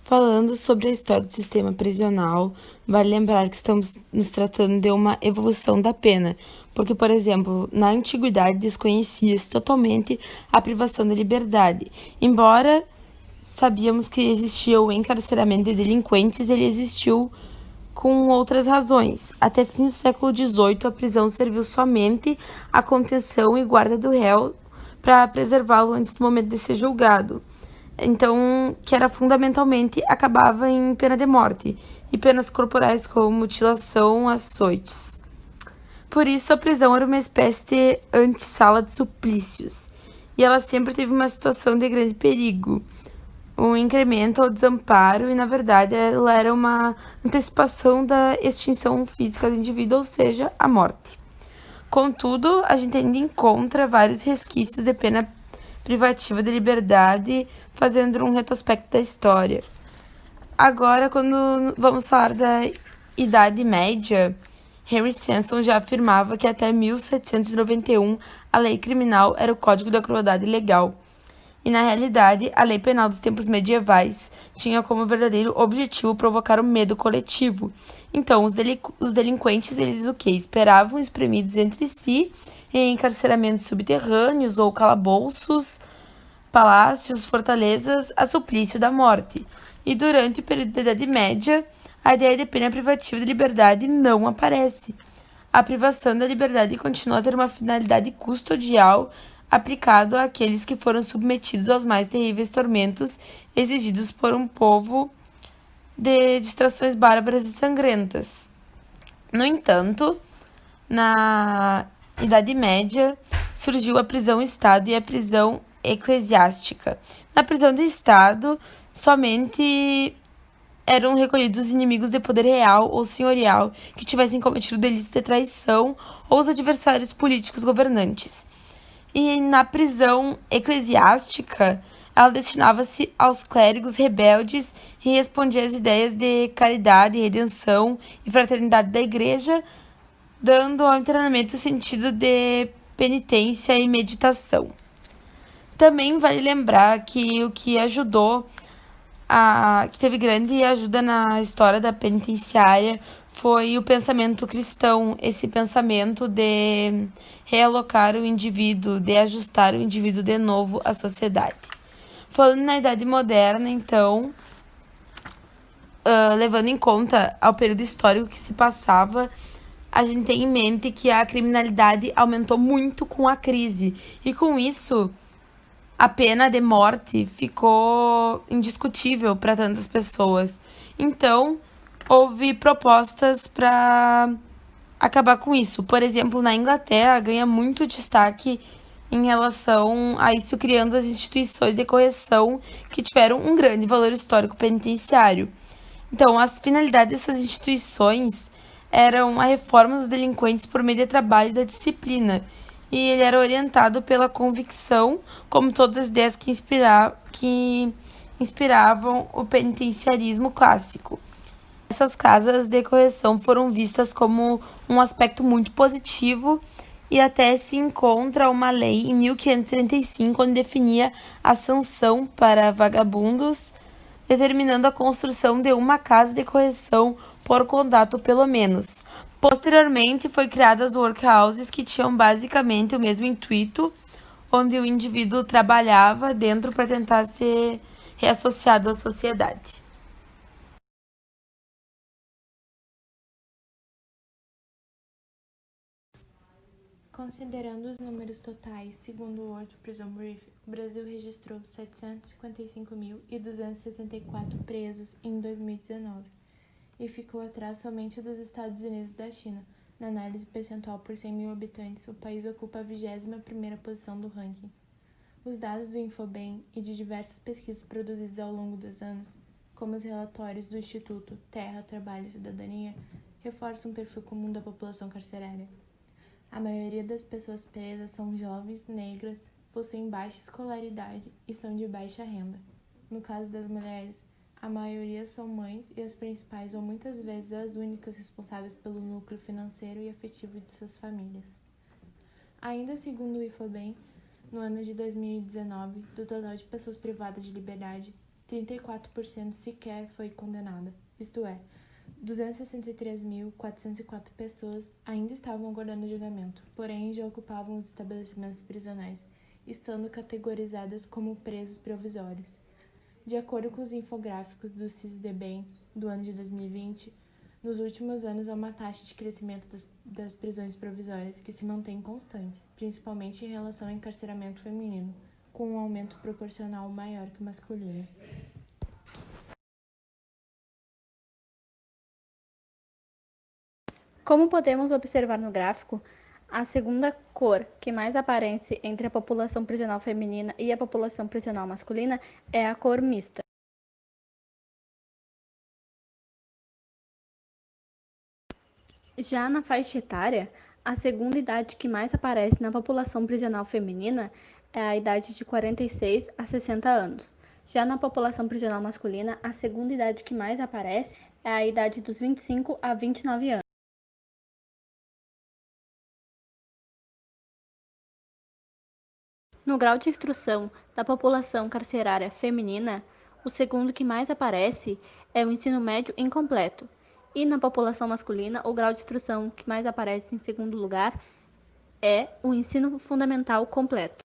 Falando sobre a história do sistema prisional, vale lembrar que estamos nos tratando de uma evolução da pena, porque, por exemplo, na antiguidade desconhecia-se totalmente a privação da liberdade. Embora sabíamos que existia o encarceramento de delinquentes, ele existiu com outras razões. Até fim do século XVIII, a prisão serviu somente à contenção e guarda do réu para preservá-lo antes do momento de ser julgado. Então, que era fundamentalmente acabava em pena de morte e penas corporais como mutilação, açoites. Por isso, a prisão era uma espécie de antessala de suplícios, e ela sempre teve uma situação de grande perigo, um incremento ao desamparo, e na verdade ela era uma antecipação da extinção física do indivíduo, ou seja, a morte. Contudo, a gente ainda encontra vários resquícios de pena privativa de liberdade, fazendo um retrospecto da história. Agora, quando vamos falar da Idade Média, Henry Sansom já afirmava que até 1791 a lei criminal era o Código da Crueldade Legal. E, na realidade, a lei penal dos tempos medievais tinha como verdadeiro objetivo provocar o medo coletivo. Então, os delinquentes, eles o quê? Esperavam espremidos entre si em encarceramentos subterrâneos ou calabouços, palácios, fortalezas, a suplício da morte. E durante o período da Idade Média, a ideia de pena privativa de liberdade não aparece. A privação da liberdade continua a ter uma finalidade custodial aplicado àqueles que foram submetidos aos mais terríveis tormentos exigidos por um povo de distrações bárbaras e sangrentas. No entanto, na Idade Média, surgiu a prisão-estado e a prisão eclesiástica. Na prisão de estado, somente eram recolhidos os inimigos de poder real ou senhorial que tivessem cometido delitos de traição ou os adversários políticos governantes. E na prisão eclesiástica, ela destinava-se aos clérigos rebeldes e respondia às ideias de caridade, redenção e fraternidade da igreja, dando ao internamento o sentido de penitência e meditação. Também vale lembrar que o que ajudou que teve grande ajuda na história da penitenciária foi o pensamento cristão, esse pensamento de realocar o indivíduo, de ajustar o indivíduo de novo à sociedade. Falando na Idade Moderna, então, levando em conta ao período histórico que se passava, a gente tem em mente que a criminalidade aumentou muito com a crise. E com isso, a pena de morte ficou indiscutível para tantas pessoas. Então, houve propostas para acabar com isso. Por exemplo, na Inglaterra, ganha muito destaque em relação a isso, criando as instituições de correção que tiveram um grande valor histórico penitenciário. Então, as finalidades dessas instituições eram a reforma dos delinquentes por meio de trabalho e da disciplina, e ele era orientado pela convicção, como todas as ideias que inspiravam o penitenciarismo clássico. Essas casas de correção foram vistas como um aspecto muito positivo e até se encontra uma lei em 1575 onde definia a sanção para vagabundos, determinando a construção de uma casa de correção por contato pelo menos. Posteriormente, foi criadas workhouses que tinham basicamente o mesmo intuito, onde o indivíduo trabalhava dentro para tentar ser reassociado à sociedade. Considerando os números totais, segundo o World Prison Brief, o Brasil registrou 755.274 presos em 2019 e ficou atrás somente dos Estados Unidos e da China. Na análise percentual por 100 mil habitantes, o país ocupa a 21ª posição do ranking. Os dados do Infobem e de diversas pesquisas produzidas ao longo dos anos, como os relatórios do Instituto Terra, Trabalho e Cidadania, reforçam um perfil comum da população carcerária. A maioria das pessoas presas são jovens, negras, possuem baixa escolaridade e são de baixa renda. No caso das mulheres, a maioria são mães e as principais ou muitas vezes as únicas responsáveis pelo núcleo financeiro e afetivo de suas famílias. Ainda segundo o Infobem, no ano de 2019, do total de pessoas privadas de liberdade, 34% sequer foi condenada, isto é, 263.404 pessoas ainda estavam aguardando julgamento, porém já ocupavam os estabelecimentos prisionais, estando categorizadas como presos provisórios. De acordo com os infográficos do CISDBem do ano de 2020, nos últimos anos há uma taxa de crescimento das prisões provisórias que se mantém constante, principalmente em relação ao encarceramento feminino, com um aumento proporcional maior que o masculino. Como podemos observar no gráfico, a segunda cor que mais aparece entre a população prisional feminina e a população prisional masculina é a cor mista. Já na faixa etária, a segunda idade que mais aparece na população prisional feminina é a idade de 46 a 60 anos. Já na população prisional masculina, a segunda idade que mais aparece é a idade dos 25 a 29 anos. No grau de instrução da população carcerária feminina, o segundo que mais aparece é o ensino médio incompleto. E na população masculina, o grau de instrução que mais aparece em segundo lugar é o ensino fundamental completo.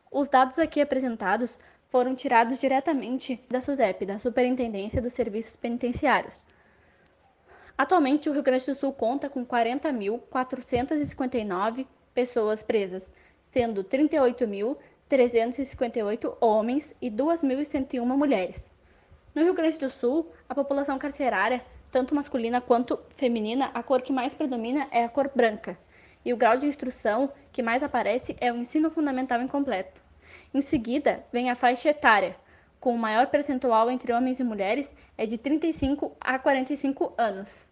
Os dados aqui apresentados foram tirados diretamente da SUSEP, da Superintendência dos Serviços Penitenciários. Atualmente, o Rio Grande do Sul conta com 40.459 pessoas presas, sendo 38.358 homens e 2.101 mulheres. No Rio Grande do Sul, a população carcerária, tanto masculina quanto feminina, a cor que mais predomina é a cor branca, e o grau de instrução que mais aparece é o ensino fundamental incompleto. Em seguida, vem a faixa etária, com o maior percentual entre homens e mulheres é de 35 a 45 anos.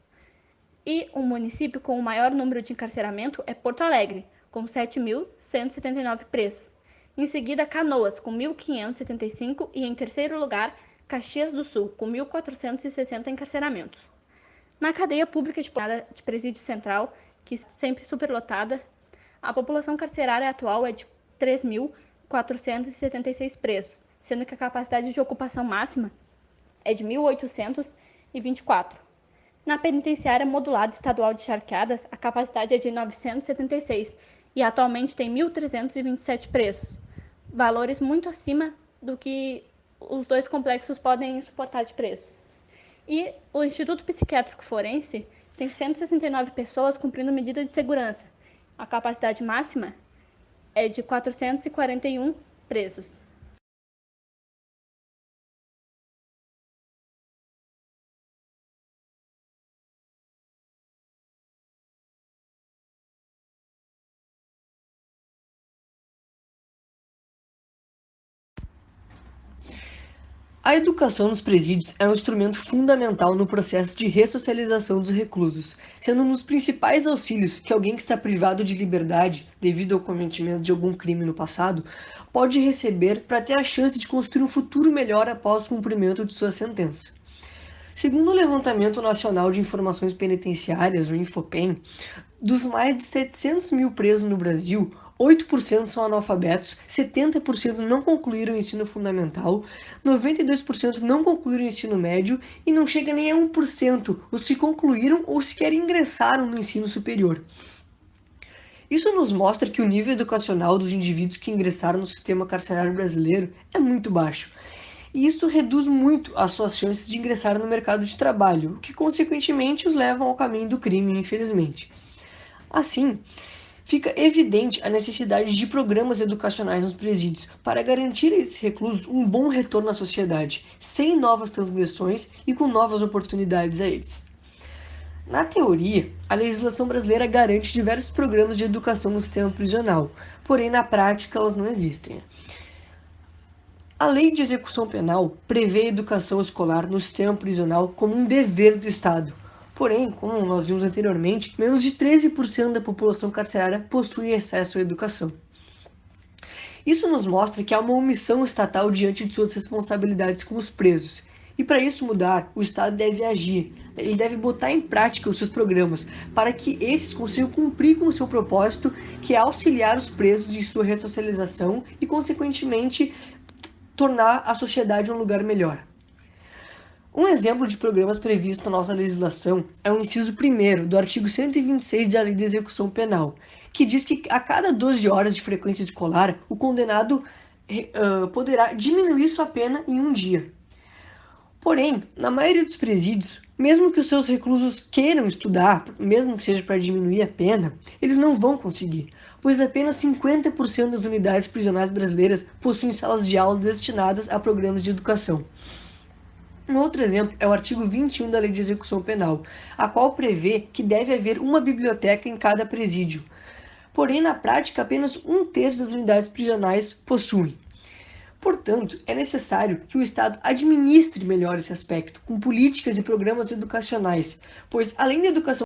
E o município com o maior número de encarceramento é Porto Alegre, com 7.179 presos. Em seguida, Canoas, com 1.575 e, em terceiro lugar, Caxias do Sul, com 1.460 encarceramentos. Na cadeia pública de presídio central, que é sempre superlotada, a população carcerária atual é de 3.476 presos, sendo que a capacidade de ocupação máxima é de 1.824. Na penitenciária modulada estadual de Charqueadas, a capacidade é de 976 e atualmente tem 1.327 presos, valores muito acima do que os dois complexos podem suportar de preços. E o Instituto Psiquiátrico Forense tem 169 pessoas cumprindo medida de segurança. A capacidade máxima é de 441 presos. A educação nos presídios é um instrumento fundamental no processo de ressocialização dos reclusos, sendo um dos principais auxílios que alguém que está privado de liberdade devido ao cometimento de algum crime no passado pode receber para ter a chance de construir um futuro melhor após o cumprimento de sua sentença. Segundo o Levantamento Nacional de Informações Penitenciárias, o Infopen, dos mais de 700 mil presos no Brasil, 8% são analfabetos, 70% não concluíram o ensino fundamental, 92% não concluíram o ensino médio e não chega nem a 1% os que concluíram ou sequer ingressaram no ensino superior. Isso nos mostra que o nível educacional dos indivíduos que ingressaram no sistema carcerário brasileiro é muito baixo. E isso reduz muito as suas chances de ingressar no mercado de trabalho, o que consequentemente os leva ao caminho do crime, infelizmente. Assim, fica evidente a necessidade de programas educacionais nos presídios para garantir a esses reclusos um bom retorno à sociedade, sem novas transgressões e com novas oportunidades a eles. Na teoria, a legislação brasileira garante diversos programas de educação no sistema prisional, porém na prática elas não existem. A Lei de Execução Penal prevê a educação escolar no sistema prisional como um dever do Estado. Porém, como nós vimos anteriormente, menos de 13% da população carcerária possui acesso à educação. Isso nos mostra que há uma omissão estatal diante de suas responsabilidades com os presos. E para isso mudar, o Estado deve agir ele deve botar em prática os seus programas para que esses consigam cumprir com o seu propósito, que é auxiliar os presos em sua ressocialização e, consequentemente, tornar a sociedade um lugar melhor. Um exemplo de programas previstos na nossa legislação é o inciso 1º do artigo 126 da Lei de Execução Penal, que diz que a cada 12 horas de frequência escolar, o condenado poderá diminuir sua pena em um dia. Porém, na maioria dos presídios, mesmo que os seus reclusos queiram estudar, mesmo que seja para diminuir a pena, eles não vão conseguir, pois apenas 50% das unidades prisionais brasileiras possuem salas de aula destinadas a programas de educação. Um outro exemplo é o artigo 21 da Lei de Execução Penal, a qual prevê que deve haver uma biblioteca em cada presídio. Porém, na prática, apenas 1/3 das unidades prisionais possuem. Portanto, é necessário que o Estado administre melhor esse aspecto, com políticas e programas educacionais, pois, além da educação